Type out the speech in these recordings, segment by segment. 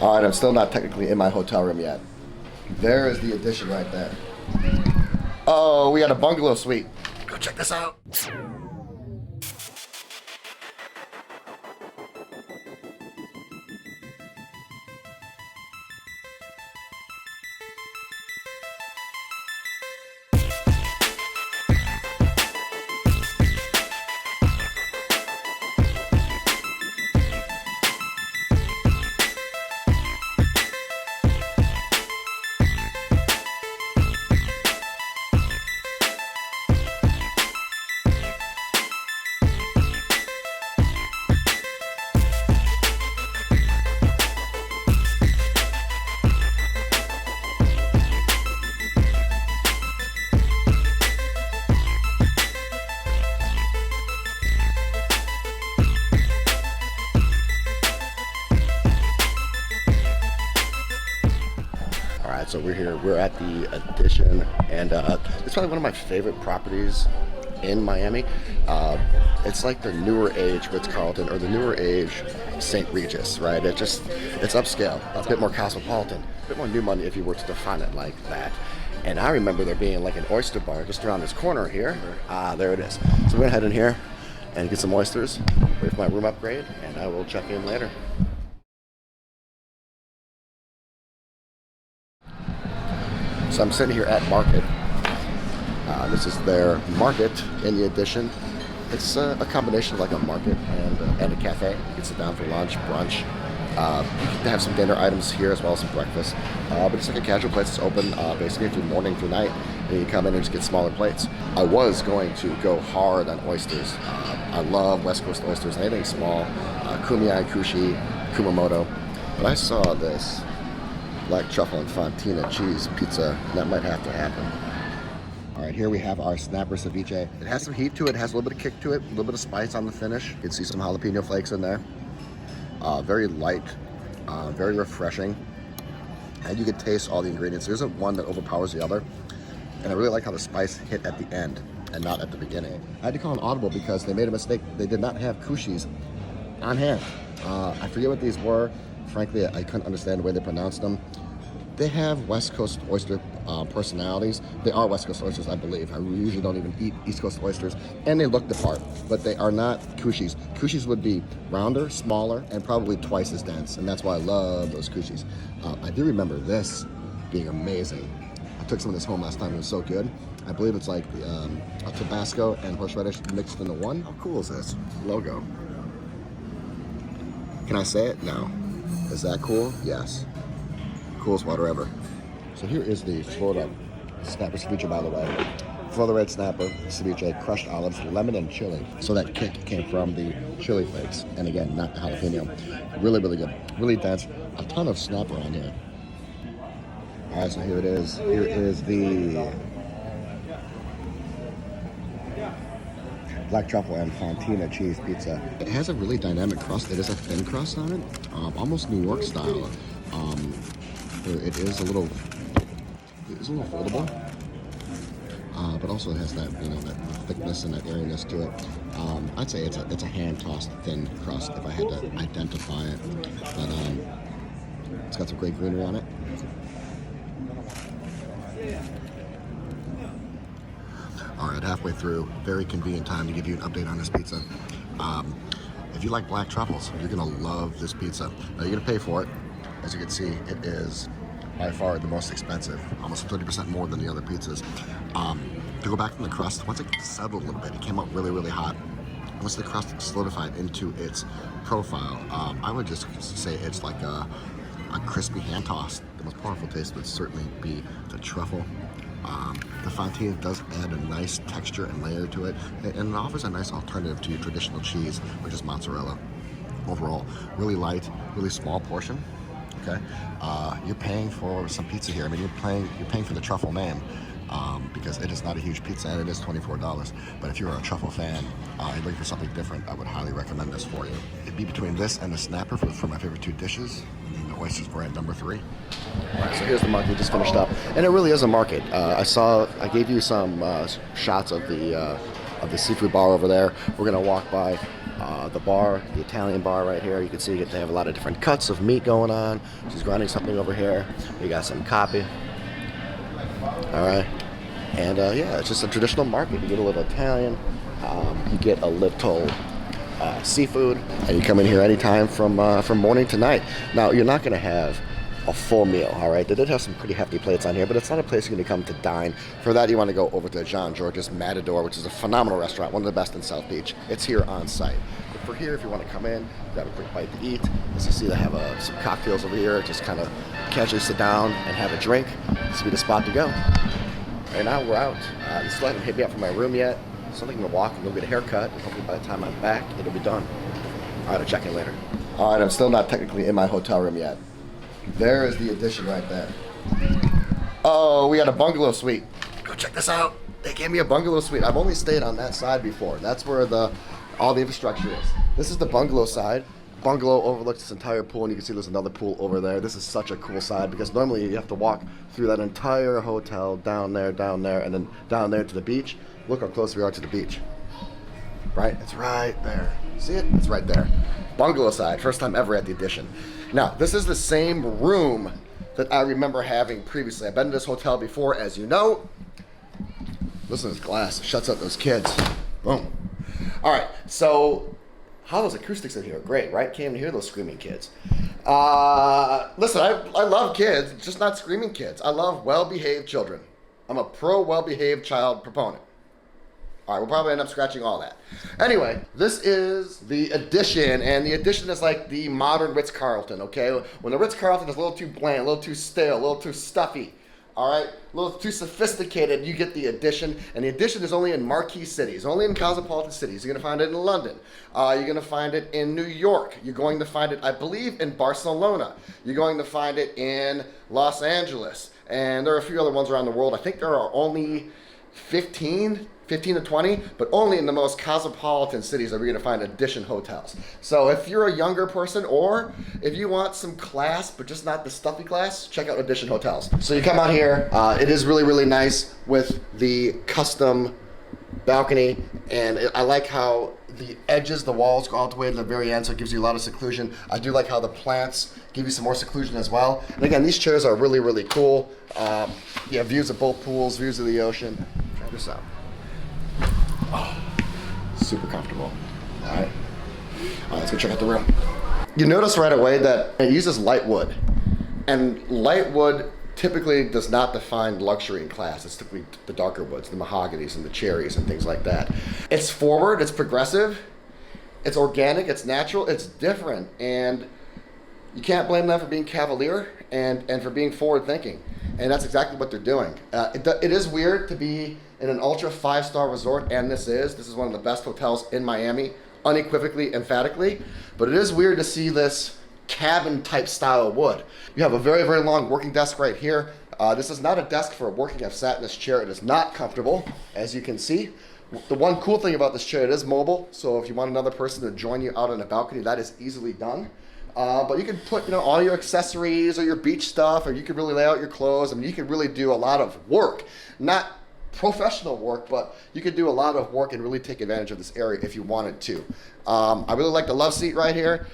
All right, I'm still not technically in my hotel room yet. There is the addition right there. Oh, we got a bungalow suite. Go check this out. Alright, so we're here. We're at the addition, and it's probably one of my favorite properties in Miami. It's like the newer age Ritz-Carlton or the newer age St. Regis, right? It's upscale, a bit more cosmopolitan, a bit more new money if you were to define it like that. And I remember there being like an oyster bar just around this corner here. There it is. So we're gonna head in here and get some oysters, wait for my room upgrade, and I will check in later. So I'm sitting here at Market. This is their market in the addition. It's a combination of like a market and a cafe. You can sit down for lunch, brunch. You can have some dinner items here as well as some breakfast. But it's like a casual place. It's open basically through morning through night. And you come in and just get smaller plates. I was going to go hard on oysters. I love West Coast oysters, anything small. Kumai, Kushi, Kumamoto. But I saw this black truffle and fontina cheese pizza. That might have to happen. All right, here we have our snapper ceviche. It has some heat to it, has a little bit of kick to it, a little bit of spice on the finish. You can see some jalapeno flakes in there. Very light, very refreshing. And you can taste all the ingredients. There isn't one that overpowers the other. And I really like how the spice hit at the end and not at the beginning. I had to call an audible because they made a mistake. They did not have kushis on hand. I forget what these were. Frankly, I couldn't understand the way they pronounced them. They have West Coast oyster personalities. They are West Coast oysters, I believe. I usually don't even eat East Coast oysters. And they look the part, but they are not kushis. Kushis would be rounder, smaller, and probably twice as dense. And that's why I love those kushis. I do remember this being amazing. I took some of this home last time. It was so good. I believe it's like a Tabasco and horseradish mixed into one. How cool is this logo? Can I say it? No. Is that cool? Yes. Coolest water ever. So here is the Florida snapper ceviche, by the way. Florida red snapper ceviche, crushed olives, lemon, and chili. So that kick came from the chili flakes. And again, not the jalapeno. Really, really good. Really dense. A ton of snapper on here. All right, so here it is. Here is the black truffle and fontina cheese pizza. It has a really dynamic crust. It is a thin crust on it, almost New York style. It is a little foldable, but also it has that that thickness and that airiness to it. I'd say it's a hand tossed thin crust if I had to identify it. But it's got some great greenery on it. All right, halfway through, very convenient time to give you an update on this pizza. If you like black truffles, you're gonna love this pizza. Now you're gonna pay for it. As you can see, it is by far the most expensive, almost 30% more than the other pizzas. To go back from the crust, once it settled a little bit, it came out really, really hot. Once the crust solidified into its profile, I would just say it's like a crispy hand toss. The most powerful taste would certainly be the truffle. The fontina does add a nice texture and layer to it, and it offers a nice alternative to your traditional cheese, which is mozzarella. Overall, really light, really small portion. Okay, you're paying for some pizza here. I mean, you're paying for the truffle name because it is not a huge pizza and it is $24. But if you're a truffle fan and looking for something different, I would highly recommend this for you. It'd be between this and the snapper for my favorite two dishes, and then the oysters were at number 3. All right, so here's the market we just finished up, and it really is a market. I gave you some shots of the seafood bar over there. We're gonna walk by the bar, the Italian bar right here. You can see they have a lot of different cuts of meat going on. She's grinding something over here. We got some coffee. All right. And yeah, it's just a traditional market. You get a little Italian. You get a little seafood. And you come in here anytime from morning to night. Now, you're not going to have a full meal, all right? They did have some pretty hefty plates on here, but it's not a place you're going to come to dine. For that, you want to go over to John George's Matador, which is a phenomenal restaurant, one of the best in South Beach. It's here on site. But for here, if you want to come in, grab a quick bite to eat. As you see, they have some cocktails over here. Just kind of casually sit down and have a drink. This would be the spot to go. Right now, we're out. You still haven't hit me up from my room yet. So I'm going to walk and go get a haircut. And hopefully by the time I'm back, it'll be done. All right, I'll check in later. All right, I'm still not technically in my hotel room yet. There is the addition right there. Oh, we got a bungalow suite. Go check this out. They gave me a bungalow suite. I've only stayed on that side before. That's where all the infrastructure is. This is the bungalow side. Bungalow overlooks this entire pool, and you can see there's another pool over there. This is such a cool side because normally you have to walk through that entire hotel down there, and then down there to the beach. Look how close we are to the beach. Right? It's right there. See it? It's right there. Bungalow side. First time ever at the addition. Now, this is the same room that I remember having previously. I've been to this hotel before, as you know. Listen to this glass. It shuts out those kids. Boom. All right. So, how those acoustics in here? Great, right? Can't even hear those screaming kids. Listen, I love kids, just not screaming kids. I love well-behaved children. I'm a pro well-behaved child proponent. All right, we'll probably end up scratching all that. Anyway, this is the addition, and the addition is like the modern Ritz-Carlton, okay? When the Ritz-Carlton is a little too bland, a little too stale, a little too stuffy, all right? A little too sophisticated, you get the addition, and the addition is only in marquee cities, only in cosmopolitan cities. You're gonna find it in London. You're gonna find it in New York. You're going to find it, I believe, in Barcelona. You're going to find it in Los Angeles, and there are a few other ones around the world. I think there are only 15 to 20, but only in the most cosmopolitan cities are we going to find addition hotels. So if you're a younger person, or if you want some class, but just not the stuffy class, check out addition hotels. So you come out here, it is really, really nice with the custom balcony, and I like how the edges, the walls go all the way to the very end, so it gives you a lot of seclusion. I do like how the plants give you some more seclusion as well. And again, these chairs are really, really cool. You have views of both pools, views of the ocean. Try this out. Oh, super comfortable. All right, let's go check out the room. You notice right away that it uses light wood, and light wood typically does not define luxury in class. It's typically the darker woods, the mahoganies and the cherries and things like that. It's forward, it's progressive, it's organic, it's natural, it's different, and you can't blame them for being cavalier and for being forward thinking. And that's exactly what they're doing. It is weird to be in an ultra 5-star resort, and this is one of the best hotels in Miami, unequivocally, emphatically, but it is weird to see this cabin type style of wood. You have a very, very long working desk right here. This is not a desk for working. I've sat in this chair. It is not comfortable, as you can see. The one cool thing about this chair, it is mobile, so if you want another person to join you out on the balcony, that is easily done. But you can put, all your accessories or your beach stuff, or you could really lay out your clothes. I mean, you could really do a lot of work. Not professional work, but you could do a lot of work and really take advantage of this area if you wanted to. I really like the love seat right here.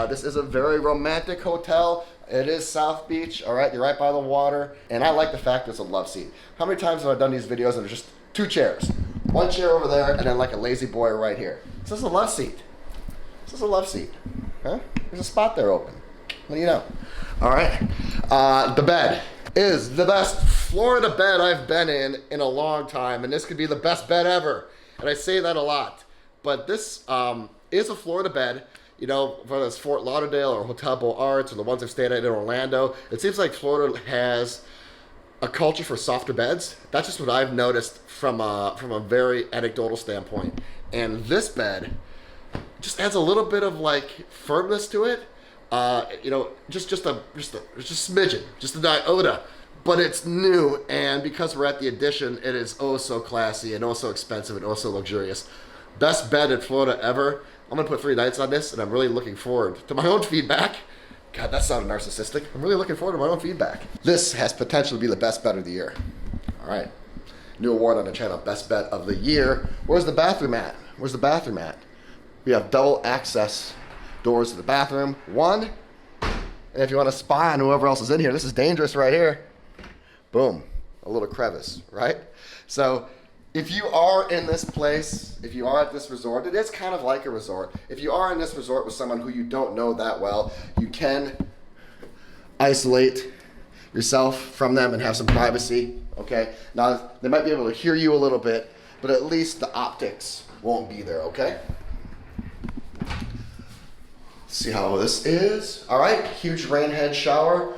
This is a very romantic hotel. It is South Beach, all right? You're right by the water. And I like the fact it's a love seat. How many times have I done these videos and there's just 2 chairs? One chair over there, and then like a lazy boy right here. So this is a love seat. This is a love seat. Huh? There's a spot there open. What do you know? All right. The bed is the best Florida bed I've been in a long time, and this could be the best bed ever. And I say that a lot, but this is a Florida bed. Whether it's Fort Lauderdale or Hotel Beau Arts or the ones I've stayed at in Orlando, it seems like Florida has a culture for softer beds. That's just what I've noticed from a very anecdotal standpoint. And this bed just adds a little bit of like firmness to it. Just a smidgen, just an iota, but it's new, and because we're at the addition, it is oh so classy and oh so expensive and oh so luxurious. Best bed in Florida ever. I'm gonna put 3 nights on this, and I'm really looking forward to my own feedback. God, that sounded narcissistic. I'm really looking forward to my own feedback. This has potential to be the best bed of the year. All right, new award on the channel, best bed of the year. Where's the bathroom at? We have double access doors to the bathroom. One, and if you want to spy on whoever else is in here, this is dangerous right here. Boom, a little crevice, right? So if you are in this place, if you are at this resort, it is kind of like a resort. If you are in this resort with someone who you don't know that well, you can isolate yourself from them and have some privacy, okay? Now, they might be able to hear you a little bit, but at least the optics won't be there, okay? See how this is. All right, huge rain head shower,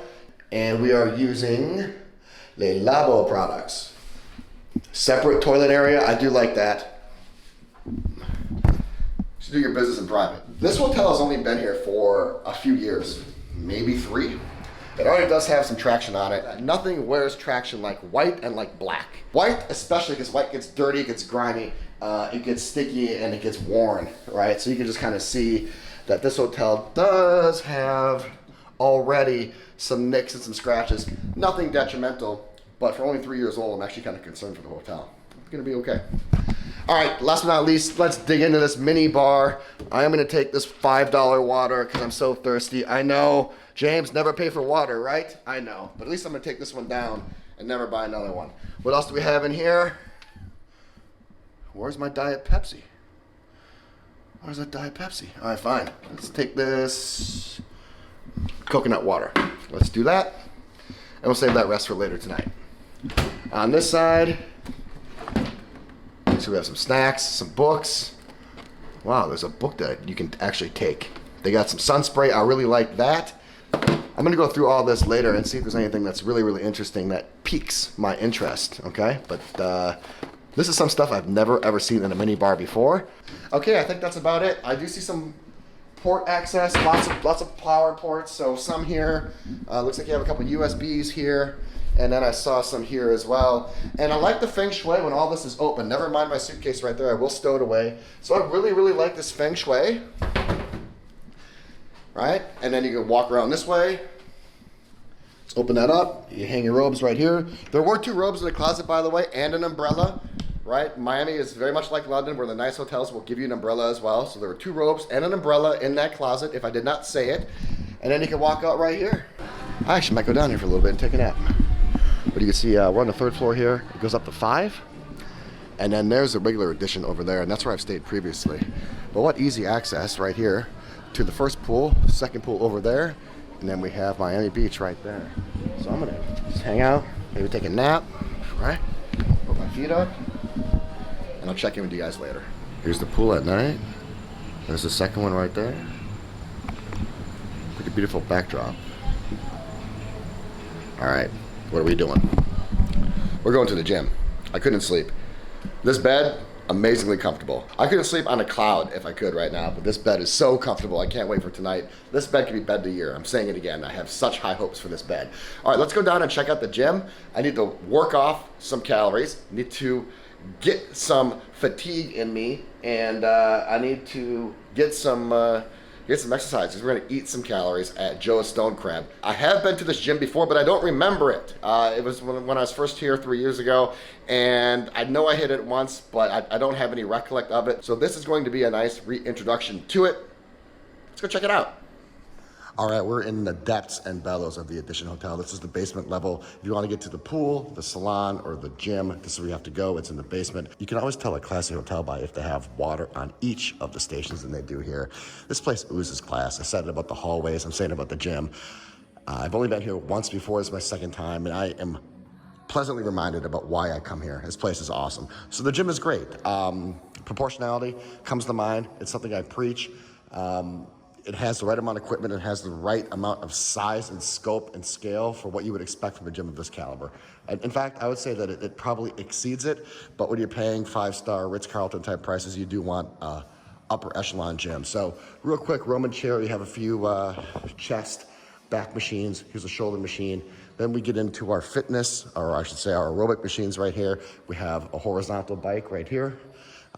and we are using Le Labo products. Separate toilet area, I do like that. Should do your business in private. This hotel has only been here for a few years, maybe 3. It already does have some traction on it. Nothing wears traction like white and like black. White, especially because white gets dirty, it gets grimy, it gets sticky, and it gets worn, right? So you can just kind of see that this hotel does have already some nicks and some scratches. Nothing detrimental, but for only 3 years old, I'm actually kind of concerned for the hotel. It's gonna be okay. All right, last but not least, let's dig into this mini bar. I am gonna take this $5 water because I'm so thirsty. I know, James, never pay for water, right? I know, but at least I'm gonna take this one down and never buy another one. What else do we have in here? Where's my Diet Pepsi? Where's that Diet Pepsi? All right, fine. Let's take this coconut water. Let's do that, and we'll save that rest for later tonight. On this side, so we have some snacks, some books. Wow, there's a book that you can actually take. They got some sun spray. I really like that. I'm gonna go through all this later and see if there's anything that's really, really interesting that piques my interest, okay? But this is some stuff I've never ever seen in a mini bar before. Okay, I think that's about it. I do see some port access, lots of power ports. So some here, looks like you have a couple USBs here. And then I saw some here as well. And I like the feng shui when all this is open. Never mind my suitcase right there, I will stow it away. So I really, really like this feng shui. Right? And then you can walk around this way. Let's open that up. You hang your robes right here. There were 2 robes in the closet, by the way, and an umbrella. Right? Miami is very much like London, where the nice hotels will give you an umbrella as well. So there were 2 robes and an umbrella in that closet, if I did not say it. And then you can walk out right here. I actually might go down here for a little bit and take a nap. But you can see we're on the 3rd floor here. It goes up to 5. And then there's the regular addition over there, and that's where I've stayed previously. But what easy access right here to the 1st pool, 2nd pool over there, and then we have Miami Beach right there. So I'm gonna just hang out, maybe take a nap, right? Put my feet up, and I'll check in with you guys later. Here's the pool at night. There's the 2nd one right there. Pretty beautiful backdrop. All right. What are we doing? We're going to the gym. I couldn't sleep. This bed, amazingly comfortable. I couldn't sleep on a cloud if I could right now, but this bed is so comfortable. I can't wait for tonight. This bed could be bed of the year. I'm saying it again. I have such high hopes for this bed. All right, let's go down and check out the gym. I need to work off some calories. I need to get some fatigue in me, and I need to get some exercise, because we're gonna eat some calories at Joe's Stone Crab. I have been to this gym before, but I don't remember it. It was when I was first here 3 years ago, and I know I hit it once, but I don't have any recollect of it. So this is going to be a nice reintroduction to it. Let's go check it out. All right, we're in the depths and bellows of the Edition Hotel. This is the basement level. If you want to get to the pool, the salon, or the gym, this is where you have to go. It's in the basement. You can always tell a classy hotel by if they have water on each of the stations, and they do here. This place oozes class. I said it about the hallways. I'm saying it about the gym. I've only been here once before. It's my 2nd time, and I am pleasantly reminded about why I come here. This place is awesome. So the gym is great. Proportionality comes to mind. It's something I preach. It has the right amount of equipment. It has the right amount of size and scope and scale for what you would expect from a gym of this caliber. In fact, I would say that it probably exceeds it, but when you're paying 5-star Ritz-Carlton type prices, you do want upper echelon gym. So real quick, Roman chair, you have a few chest, back machines. Here's a shoulder machine. Then we get into our fitness, or I should say our aerobic machines right here. We have a horizontal bike right here,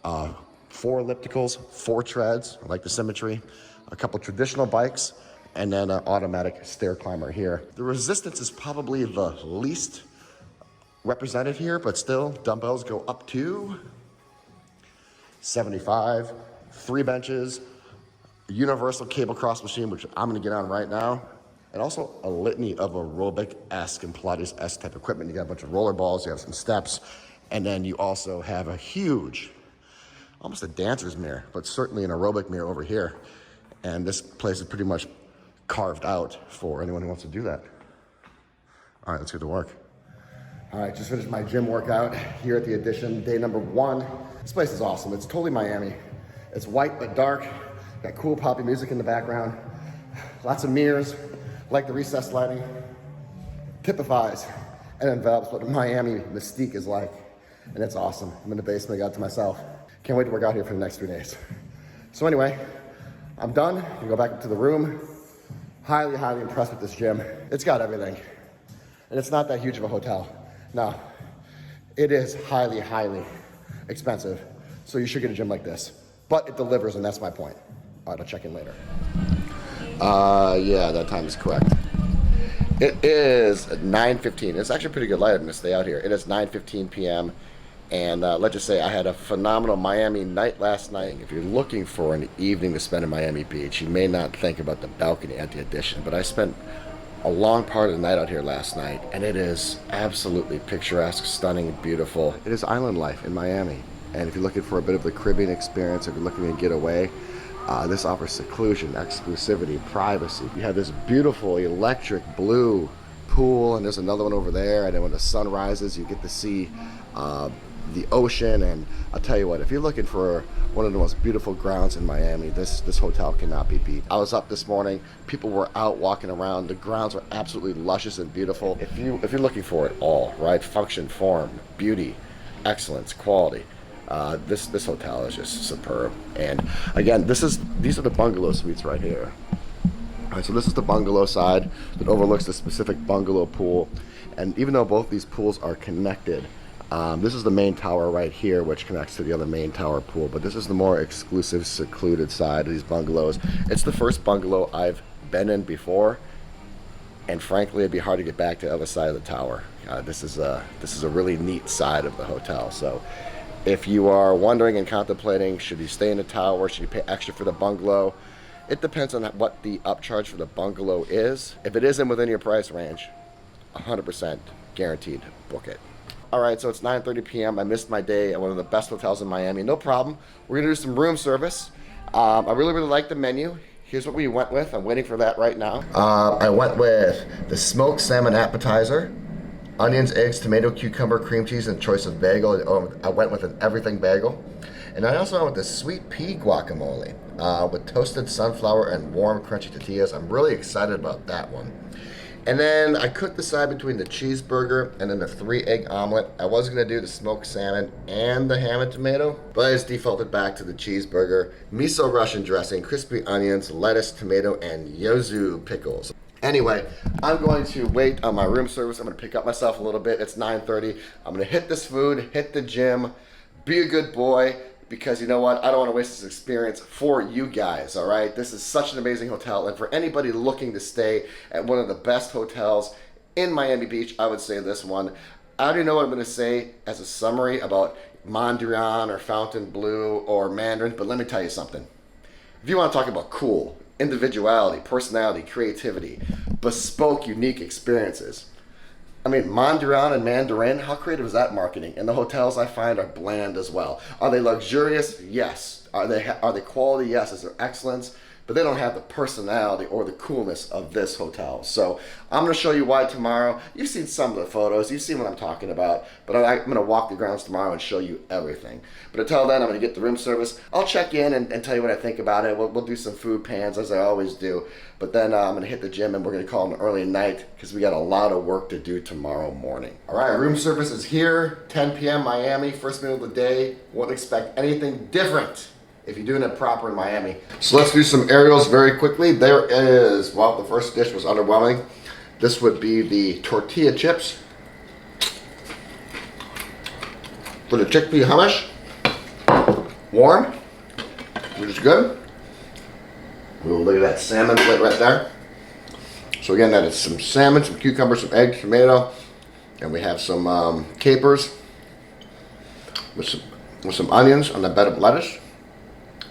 4 ellipticals, 4 treads. I like the symmetry. A couple traditional bikes, and then an automatic stair climber here. The resistance is probably the least represented here, but still, dumbbells go up to 75, 3 benches, a universal cable cross machine, which I'm gonna get on right now, and also a litany of aerobic-esque and Pilates-esque type equipment. You got a bunch of roller balls, you have some steps, and then you also have a huge, almost a dancer's mirror, but certainly an aerobic mirror over here. And this place is pretty much carved out for anyone who wants to do that. All right, let's get to work. All right, just finished my gym workout here at the Addition, day number 1. This place is awesome. It's totally Miami. It's white but dark. Got cool poppy music in the background. Lots of mirrors, like the recessed lighting. Typifies and envelops what Miami mystique is like. And it's awesome. I'm in the basement, I got it to myself. Can't wait to work out here for the next 3 days. So anyway, I'm done. I can go back to the room. Highly, highly impressed with this gym. It's got everything. And it's not that huge of a hotel. No, it is highly, highly expensive. So you should get a gym like this. But it delivers, and that's my point. All right, I'll check in later. Yeah, that time is correct. It is 9:15. It's actually pretty good light. I'm gonna stay out here. It is 9:15 p.m. And let's just say I had a phenomenal Miami night last night. If you're looking for an evening to spend in Miami Beach, you may not think about the balcony at the Addition, but I spent a long part of the night out here last night, and it is absolutely picturesque, stunning, beautiful. It is island life in Miami. And if you're looking for a bit of the Caribbean experience, if you're looking to get away, this offers seclusion, exclusivity, privacy. You have this beautiful electric blue pool, and there's another one over there, and then when the sun rises, you get to see the ocean. And I'll tell you what, if you're looking for one of the most beautiful grounds in Miami, this hotel cannot be beat. I was up this morning, people were out walking around, the grounds were absolutely luscious and beautiful. If you're looking for it all, right, function, form, beauty, excellence, quality, this hotel is just superb. And again, these are the bungalow suites right here. All right, so this is the bungalow side that overlooks the specific bungalow pool. And even though both these pools are connected, this is the main tower right here, which connects to the other main tower pool. But this is the more exclusive, secluded side of these bungalows. It's the first bungalow I've been in before, and frankly, it'd be hard to get back to the other side of the tower. This is a really neat side of the hotel. So if you are wondering and contemplating, should you stay in the tower, should you pay extra for the bungalow, it depends on what the upcharge for the bungalow is. If it isn't within your price range, 100% guaranteed, book it. All right, so it's 9:30 p.m. I missed my day at one of the best hotels in Miami. No problem. We're gonna do some room service. I really, really like the menu. Here's what we went with. I'm waiting for that right now. I went with the smoked salmon appetizer, onions, eggs, tomato, cucumber, cream cheese, and choice of bagel. I went with an everything bagel. And I also went with the sweet pea guacamole with toasted sunflower and warm crunchy tortillas. I'm really excited about that one. And then I couldn't decide between the cheeseburger and then the 3-egg omelet. I was gonna do the smoked salmon and the ham and tomato, but I just defaulted back to the cheeseburger, miso Russian dressing, crispy onions, lettuce, tomato, and yuzu pickles. Anyway, I'm going to wait on my room service. I'm gonna pick up myself a little bit. It's 9:30. I'm gonna hit this food, hit the gym, be a good boy, because you know what? I don't want to waste this experience for you guys, all right? This is such an amazing hotel, and for anybody looking to stay at one of the best hotels in Miami Beach, I would say this one. I already know what I'm going to say as a summary about Mondrian or Fontainebleau or Mandarin, but let me tell you something. If you want to talk about cool, individuality, personality, creativity, bespoke, unique experiences, I mean, Mondrian and Mandarin, how creative is that marketing? And the hotels I find are bland as well. Are they luxurious? Yes. Are they quality? Yes. Is there excellence? But they don't have the personality or the coolness of this hotel. So I'm going to show you why tomorrow. You've seen some of the photos. You've seen what I'm talking about. But I'm going to walk the grounds tomorrow and show you everything. But until then, I'm going to get the room service. I'll check in and tell you what I think about it. We'll do some food pans as I always do. But then I'm going to hit the gym and we're going to call it an early night because we got a lot of work to do tomorrow morning. All right, room service is here. 10 p.m. Miami, first meal of the day. Won't expect anything different if you're doing it proper in Miami. So let's do some aerials very quickly. There is, well, the first dish was underwhelming. This would be the tortilla chips for the chickpea hummus. Warm, which is good. Ooh, look at that salmon plate right there. So again, that is some salmon, some cucumber, some eggs, tomato, and we have some capers with some onions on the bed of lettuce.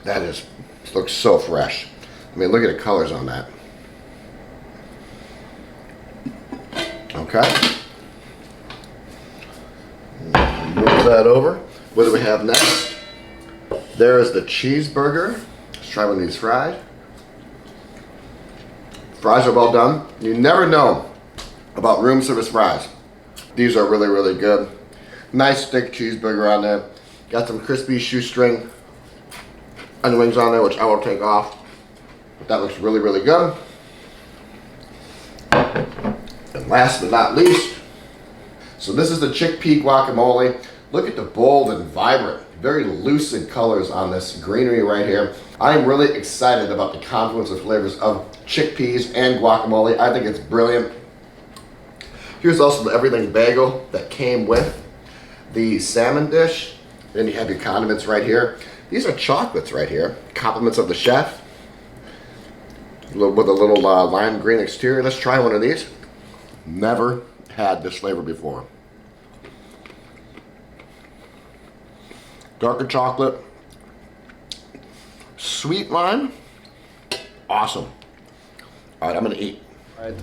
That is, looks so fresh. I mean, look at the colors on that. Okay. Move that over. What do we have next? There is the cheeseburger. Let's try one of these fries. Fries are well done. You never know about room service fries. These are really, really good. Nice thick cheeseburger on there. Got some crispy shoestring onion wings on there, which I will take off. But that looks really, really good. And last but not least, so this is the chickpea guacamole. Look at the bold and vibrant, very lucid colors on this greenery right here. I'm really excited about the confluence of flavors of chickpeas and guacamole. I think it's brilliant. Here's also the everything bagel that came with the salmon dish. Then you have your condiments right here. These are chocolates right here. Compliments of the chef. With a little lime green exterior. Let's try one of these. Never had this flavor before. Darker chocolate, sweet lime, awesome. All right, I'm gonna eat. All right,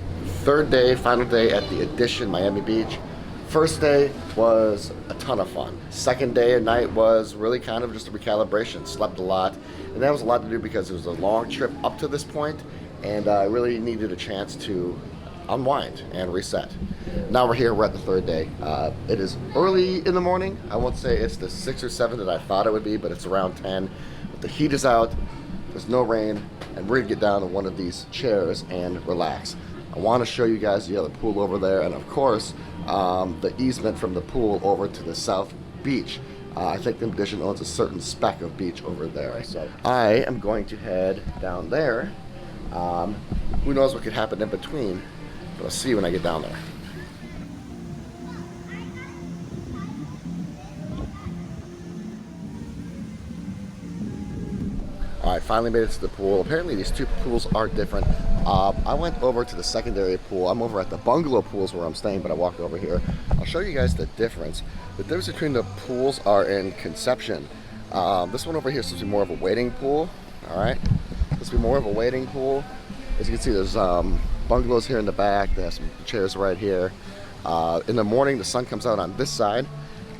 third day, final day at the Edition Miami Beach. First day was a ton of fun. Second day and night was really kind of just a recalibration. Slept a lot, and that was a lot to do because it was a long trip up to this point, and I really needed a chance to unwind and reset. Now we're here, we're at the third day. It is early in the morning. I won't say it's the 6 or 7 that I thought it would be, but it's around 10. But the heat is out, there's no rain, and we're gonna get down on one of these chairs and relax. I wanna show you guys the other pool over there, and of course, the easement from the pool over to the south beach. I think the Edition owns a certain speck of beach over there. So I am going to head down there. Who knows what could happen in between, but I'll see you when I get down there. All right, finally made it to the pool. Apparently these two pools are different. I went over to the secondary pool. I'm over at the Bungalow pools where I'm staying, but I walked over here. I'll show you guys the difference. The difference between the pools are in conception. This one over here is supposed to be more of a wading pool. All right, this will be more of a wading pool. As you can see, there's bungalows here in the back. They have some chairs right here. In the morning, the sun comes out on this side,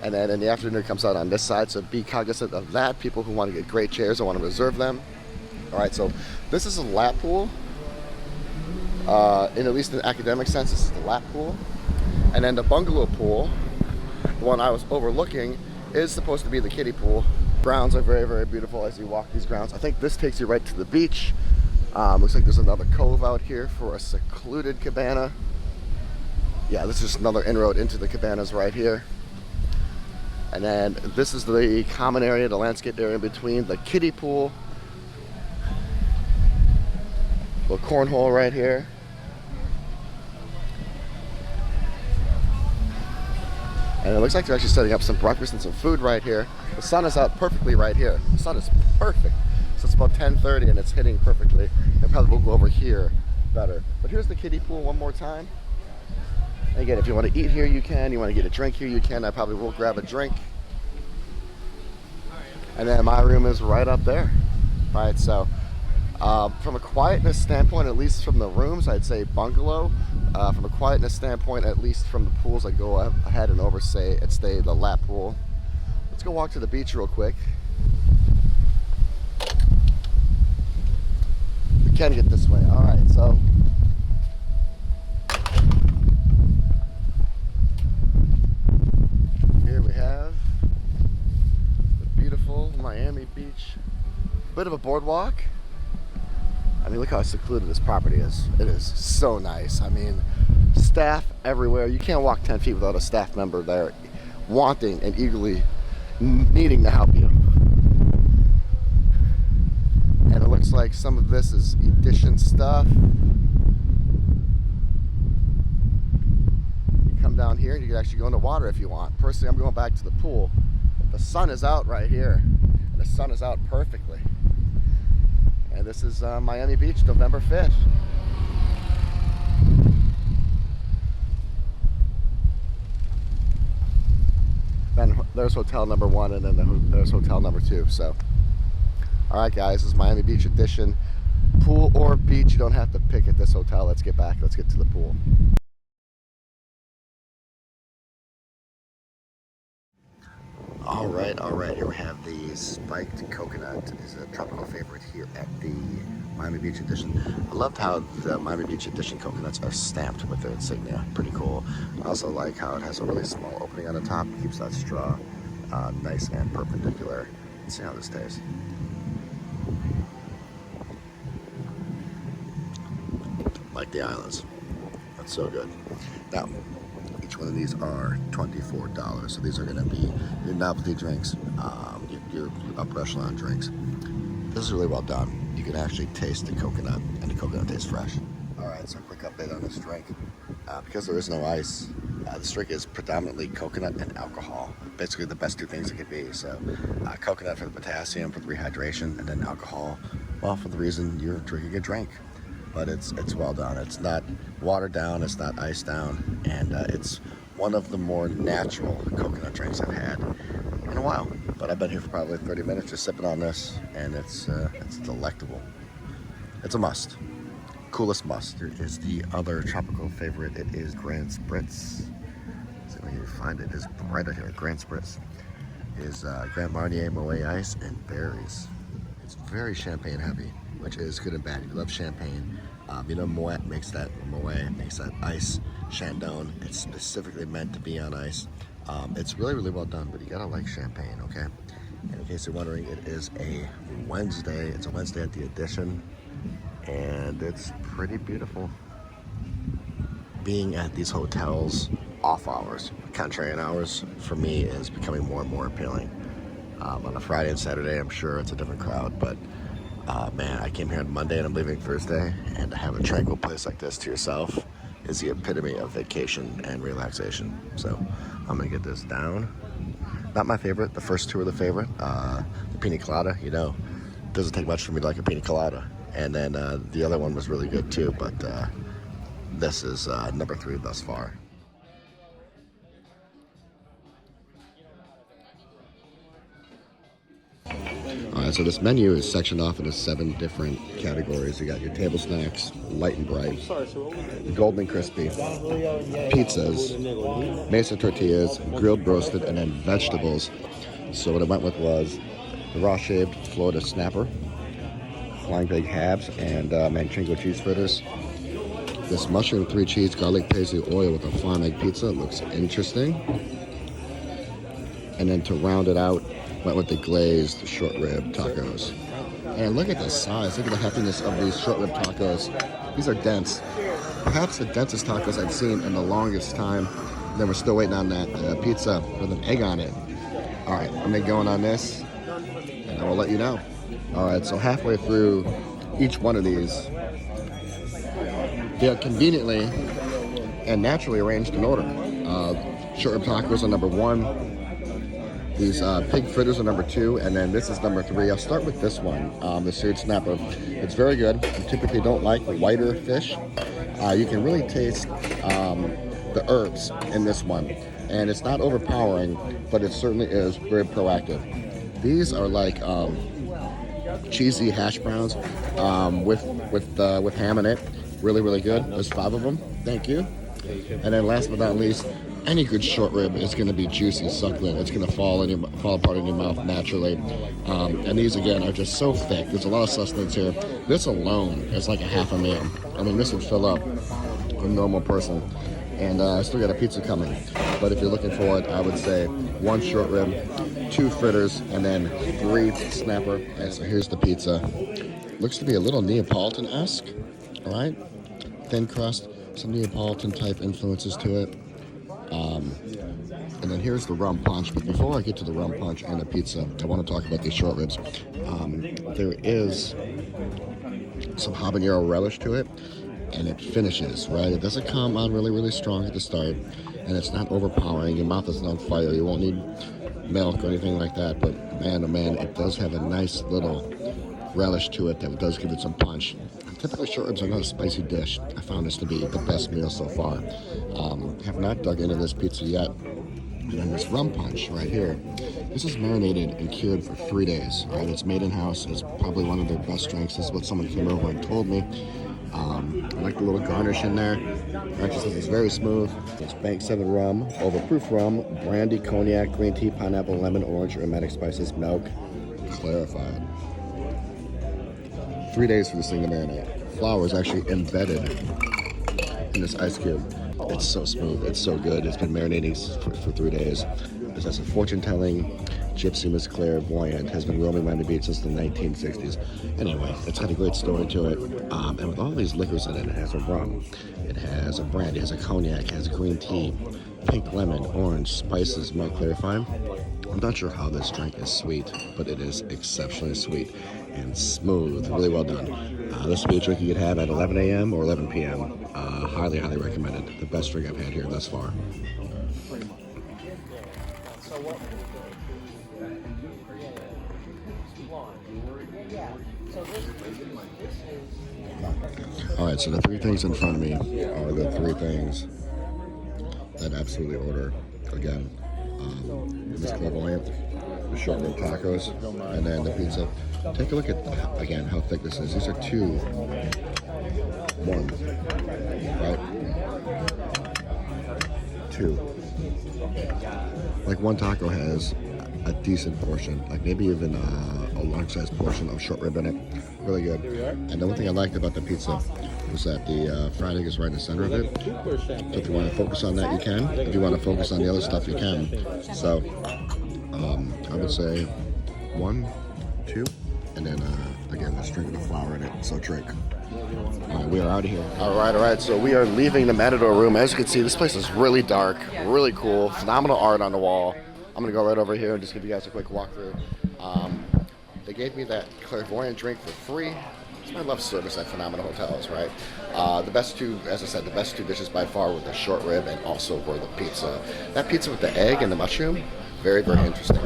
and then in the afternoon, it comes out on this side. So be cognizant of that. People who want to get great chairs and want to reserve them. All right, so this is a lap pool. In at least an academic sense, this is the lap pool. And then the Bungalow pool, the one I was overlooking, is supposed to be the kiddie pool. Grounds are very, very beautiful as you walk these grounds. I think this takes you right to the beach. Looks like there's another cove out here for a secluded cabana. Yeah, this is just another inroad into the cabanas right here. And then this is the common area, the landscape area in between the kiddie pool. Little cornhole right here. And it looks like they're actually setting up some breakfast and some food right here. The sun is out perfectly right here. The sun is perfect. So it's about 10:30 and it's hitting perfectly. And probably we'll go over here better. But here's the kiddie pool one more time. And again, if you want to eat here, you can. You want to get a drink here, you can. I probably will grab a drink. And then my room is right up there. Right, so from a quietness standpoint, at least from the rooms, I'd say Bungalow. From a quietness standpoint, at least from the pools, I'd go ahead and stay the lap pool. Let's go walk to the beach real quick. We can get this way. All right, so here we have the beautiful Miami Beach. Bit of a boardwalk. I mean, look how secluded this property is. It is so nice. I mean, staff everywhere. You can't walk 10 feet without a staff member there wanting and eagerly needing to help you. And it looks like some of this is Edition stuff. You come down here and you can actually go in the water if you want. Personally, I'm going back to the pool. The sun is out right here. And the sun is out perfectly. And this is Miami Beach, November 5th. Then there's hotel number 1, and then there's hotel number 2. So, All right, guys, this is Miami Beach edition. Pool or beach, you don't have to pick at this hotel. Let's get back. Let's get to the pool. All right. Here we have the spiked coconut. Is a tropical favorite here at the Miami Beach edition. I loved how the Miami Beach edition coconuts are stamped with their insignia. Pretty cool. I also like how it has a really small opening on the top. It keeps that straw nice and perpendicular. Let's see how this tastes. Like the islands. That's so good. Now, each one of these are $24, so these are going to be your novelty drinks, your upper echelon drinks. This is really well done. You can actually taste the coconut, and the coconut tastes fresh. All right, so a quick update on this drink. Because there is no ice, this drink is predominantly coconut and alcohol. Basically the best two things it could be. So coconut for the potassium, for the rehydration, and then alcohol, well, for the reason you're drinking a drink. But it's well done. It's not watered down, it's not iced down, and it's one of the more natural coconut drinks I've had in a while. But I've been here for probably 30 minutes just sipping on this, and it's delectable. It's a must. Coolest must. Here is the other tropical favorite. It is Grand Spritz. Let's see if you find it. It's right out here. Grand Spritz is Grand Marnier, Moet Ice, and berries. It's very champagne heavy, which is good and bad. If you love champagne, you know Moet makes that ice Chandon. It's specifically meant to be on ice. It's really well done, but you gotta like champagne, okay? And in case you're wondering, it is a Wednesday. It's a Wednesday at the Edition, and it's pretty beautiful. Being at these hotels off hours, contrarian hours, for me is becoming more and more appealing. On a Friday and Saturday, I'm sure it's a different crowd, but man, I came here on Monday and I'm leaving Thursday, and to have a tranquil place like this to yourself is the epitome of vacation and relaxation. So I'm gonna get this down. Not my favorite. The first two are the favorite. The pina colada, you know, doesn't take much for me to like a pina colada. And then the other one was really good too, but this is number 3 thus far. Alright, so this menu is sectioned off into 7 different categories. You got your table snacks, light and bright, golden and crispy, pizzas, mesa tortillas, grilled roasted, and then vegetables. So what I went with was the raw shaved Florida snapper, flying pig halves, and manchego cheese fritters. This mushroom 3 cheese garlic paisley oil with a farm egg pizza looks interesting. And then to round it out, went with the glazed short rib tacos. And look at the size, look at the heftiness of these short rib tacos. These are dense. Perhaps the densest tacos I've seen in the longest time. And then we're still waiting on that pizza with an egg on it. All right, I'm gonna get going on this, and I will let you know. All right, so halfway through each one of these, they are conveniently and naturally arranged in order. Short rib tacos are number 1. These pig fritters are number 2, and then this is number 3. I'll start with this one, the seared snapper. It's very good. I typically don't like whiter fish. You can really taste the herbs in this one, and it's not overpowering, but it certainly is very proactive. These are like cheesy hash browns with ham in it. Really good. There's 5 of them. Thank you. And then last but not least, any good short rib is going to be juicy, succulent. It's going to fall apart in your mouth naturally. And these, again, are just so thick. There's a lot of sustenance here. This alone is like a half a meal. I mean, this would fill up a normal person. And I still got a pizza coming. But if you're looking for it, I would say 1 short rib, 2 fritters, and then 3 snapper. And so here's the pizza. Looks to be a little Neapolitan-esque, all right? Thin crust, some Neapolitan-type influences to it. And then here's the rum punch. But before I get to the rum punch and the pizza, I want to talk about these short ribs. There is some habanero relish to it, and it finishes, right? It doesn't come on really strong at the start, and it's not overpowering. Your mouth isn't on fire. You won't need milk or anything like that. But man, oh man, it does have a nice little relish to it that does give it some punch. Typically, short ribs are not a spicy dish. I found this to be the best meal so far. Have not dug into this pizza yet. And then this rum punch right here. This is marinated and cured for 3 days. Right? It's made in-house. It's probably one of their best drinks. This is what someone came over and told me. I like the little garnish in there. Actually says it's very smooth. It's Bank 7 rum, overproof rum, brandy, cognac, green tea, pineapple, lemon, orange, aromatic spices, milk, clarified. 3 days for this thing to marinate. Flour is actually embedded in this ice cube. It's so smooth. It's so good. It's been marinating for 3 days. This has a fortune-telling, gypsy Miss Clairvoyant, has been roaming Miami Beach since the 1960s. Anyway, it's got a great story to it. And with all these liquors in it, it has a rum, it has a brandy, it has a cognac, it has green tea, pink lemon, orange, spices, milk, clarified. I'm not sure how this drink is sweet, but it is exceptionally sweet and smooth. Really well done. This would be a drink you could have at 11 a.m. or 11 p.m. Highly, highly recommended. The best drink I've had here thus far. Alright, so the 3 things in front of me are the 3 things that I absolutely order. Again, Miss Clairvoyant, the short rib tacos, and then the pizza. Take a look at, again, how thick this is. These are 2, 1, right? 2. Like one taco has a decent portion, like maybe even a large-sized portion of short rib in it. Really good. And the one thing I liked about the pizza was that the fried egg is right in the center of it. So if you want to focus on that, you can. If you want to focus on the other stuff, you can. So I would say 1, 2, and then again, let's drink with the flour in it. So drink. All right, we are out of here. All right. So we are leaving the Matador Room. As you can see, this place is really dark, really cool, phenomenal art on the wall. I'm gonna go right over here and just give you guys a quick walkthrough. They gave me that clairvoyant drink for free. I love service at phenomenal hotels, right? The best 2, as I said, the best 2 dishes by far were the short rib and also were the pizza. That pizza with the egg and the mushroom, very, very interesting.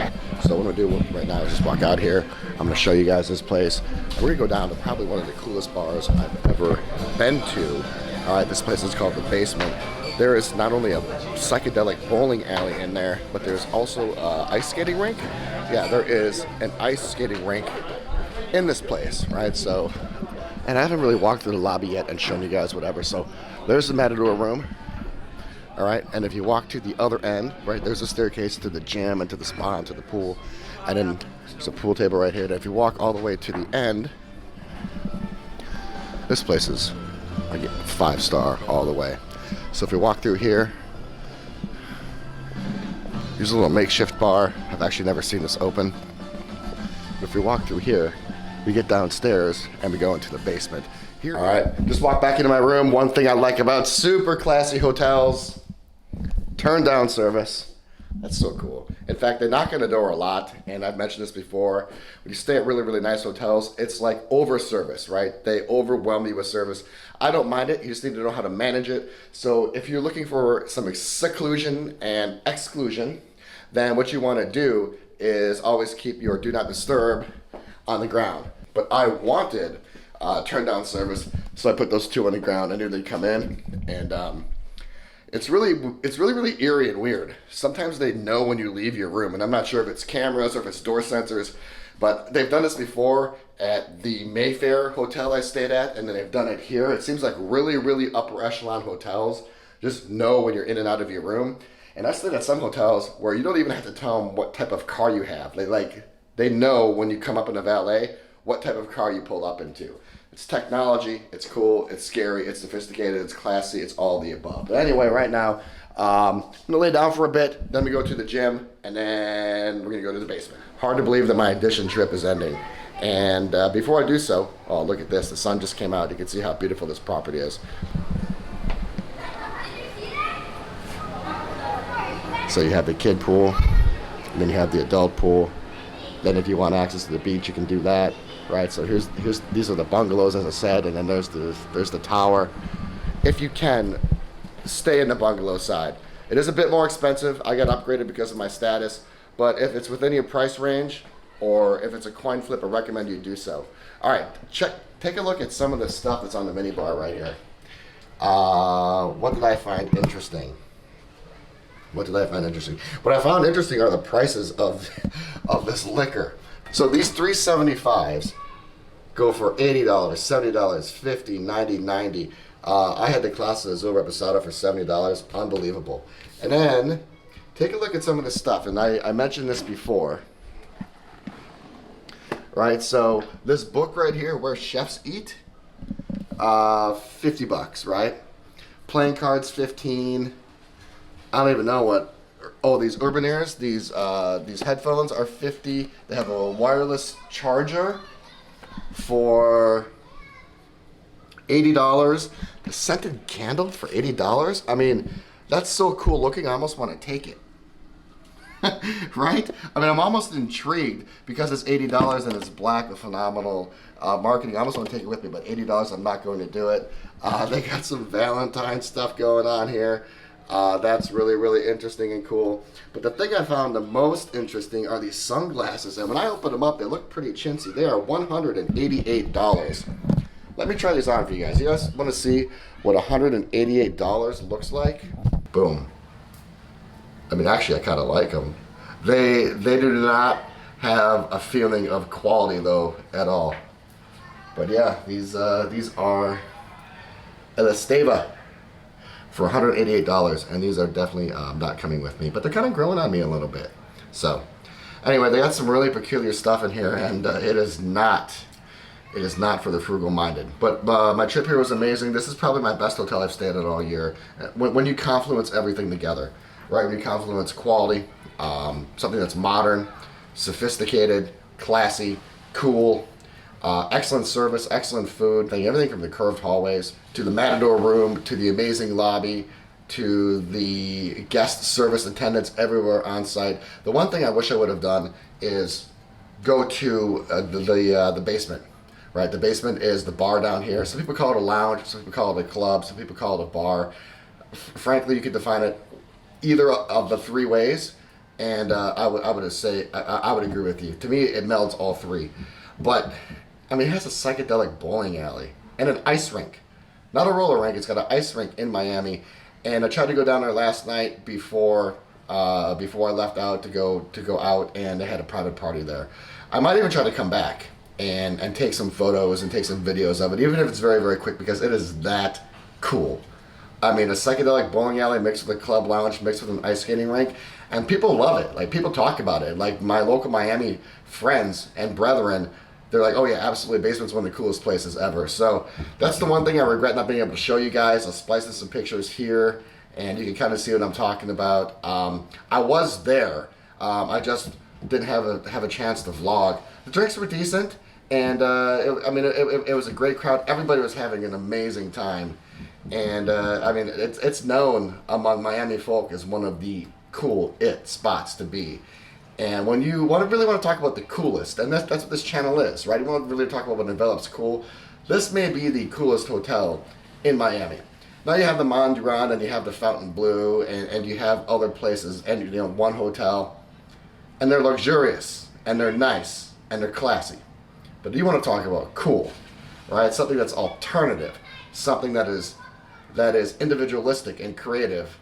So what I'm gonna do right now is just walk out here. I'm gonna show you guys this place. We're gonna go down to probably one of the coolest bars I've ever been to. All right, this place is called The Basement. There is not only a psychedelic bowling alley in there, but there's also an ice skating rink. Yeah, there is an ice skating rink in this place, right? So, and I haven't really walked through the lobby yet and shown you guys whatever. So there's the Matador Room. All right, and if you walk to the other end, right, there's a staircase to the gym and to the spa and to the pool. And then there's a pool table right here. And if you walk all the way to the end, this place is, I get 5-star all the way. So if you walk through here, there's a little makeshift bar. I've actually never seen this open. But if we walk through here, we get downstairs and we go into the basement. Here, all right, just walk back into my room. One thing I like about super classy hotels, turn down service. That's so cool. In fact, they knock on the door a lot, and I've mentioned this before. When you stay at really, really nice hotels, it's like over service, right? They overwhelm you with service. I don't mind it. You just need to know how to manage it. So if you're looking for some seclusion and exclusion, then what you want to do is always keep your do not disturb on the ground. But I wanted turn down service, so I put those 2 on the ground. I knew they'd come in, and it's really eerie and weird. Sometimes they know when you leave your room, and I'm not sure if it's cameras or if it's door sensors, but they've done this before at the Mayfair hotel I stayed at, and then they've done it here. It seems like really, really upper echelon hotels just know when you're in and out of your room. And I stayed at some hotels where you don't even have to tell them what type of car you have. They know when you come up in a valet what type of car you pull up into. It's technology, it's cool, it's scary, it's sophisticated, it's classy, it's all the above. But anyway, right now, I'm gonna lay down for a bit, then we go to the gym, and then we're gonna go to the basement. Hard to believe that my edition trip is ending. And before I do so, oh, look at this, the sun just came out. You can see how beautiful this property is. So you have the kid pool, and then you have the adult pool. Then if you want access to the beach, you can do that, right? So these are the bungalows, as I said, and then there's the tower. If you can, stay in the bungalow side. It is a bit more expensive. I got upgraded because of my status, but if it's within your price range, or if it's a coin flip, I recommend you do so. All right, take a look at some of the stuff that's on the mini bar right here. What did I find interesting? What did I find interesting? What I found interesting are the prices of of this liquor. So these 375s go for $80, $70, $50, $90, $90. I had the Clase Azul Reposado for $70. Unbelievable. And then take a look at some of this stuff. And I mentioned this before. Right, so this book right here, Where Chefs Eat, $50, right? Playing cards, 15. I don't even know what. Oh, these Urban Airs, these headphones are 50. They have a wireless charger for $80. The scented candle for $80. I mean, that's so cool looking. I almost want to take it. Right? I mean, I'm almost intrigued because it's $80 and it's black with phenomenal marketing. I almost want to take it with me, but $80, I'm not going to do it. They got some Valentine stuff going on here. That's really, really interesting and cool. But the thing I found the most interesting are these sunglasses. And when I open them up, they look pretty chintzy. They are $188. Let me try these on for you guys. You guys want to see what $188 looks like? Boom. I mean, actually, I kind of like them. They do not have a feeling of quality, though, at all. But yeah, these are El Esteva for $188, and these are definitely not coming with me, but they're kind of growing on me a little bit. So anyway, they got some really peculiar stuff in here, and it is not for the frugal-minded. But my trip here was amazing. This is probably my best hotel I've stayed at all year. When you confluence everything together, right? When you confluence quality, something that's modern, sophisticated, classy, cool, excellent service, excellent food, everything from the curved hallways to the Matador Room to the amazing lobby to the guest service attendants everywhere on site. The one thing I wish I would have done is go to the basement. Right, the basement is the bar down here. Some people call it a lounge, some people call it a club, some people call it a bar. Frankly, you could define it either of the three ways, and I would agree with you. To me, it melds all three. But I mean, it has a psychedelic bowling alley and an ice rink, not a roller rink. It's got an ice rink in Miami, and I tried to go down there last night before I left out to go out, and they had a private party there. I might even try to come back and take some photos and take some videos of it, even if it's very, very quick, because it is that cool. I mean, a psychedelic bowling alley mixed with a club lounge mixed with an ice skating rink, and people love it. Like, people talk about it. Like, my local Miami friends and brethren, they're like, oh yeah, absolutely, basement's one of the coolest places ever. So that's the one thing I regret not being able to show you guys. I'll splice in some pictures here, and you can kind of see what I'm talking about. I was there. I just didn't have a chance to vlog. The drinks were decent. And it was a great crowd. Everybody was having an amazing time, and I mean, it's known among Miami folk as one of the cool spots to be. And when you really want to talk about the coolest, and that's what this channel is, right? You want to really talk about what envelops cool. This may be the coolest hotel in Miami. Now you have the Mondrian, and you have the Fontainebleau, and you have other places, and one hotel, and they're luxurious, and they're nice, and they're classy. But you want to talk about cool, right? Something that's alternative, something that is individualistic and creative.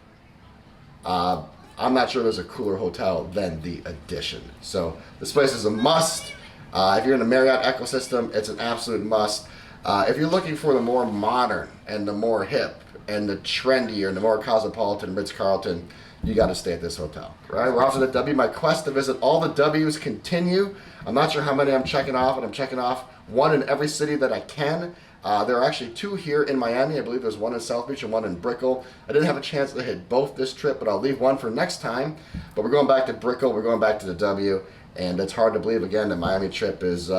I'm not sure there's a cooler hotel than the Edition. So this place is a must. If you're in the Marriott ecosystem, it's an absolute must. If you're looking for the more modern and the more hip and the trendier and the more cosmopolitan Ritz-Carlton, you got to stay at this hotel, right? We're off to the W. My quest to visit all the W's continue. I'm not sure how many I'm checking off, and I'm checking off one in every city that I can. There are actually two here in Miami. I believe there's one in South Beach and one in Brickell. I didn't have a chance to hit both this trip, but I'll leave one for next time. But we're going back to Brickell. We're going back to the W, and it's hard to believe, again, the Miami trip is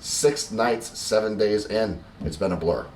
6 nights, 7 days in. It's been a blur.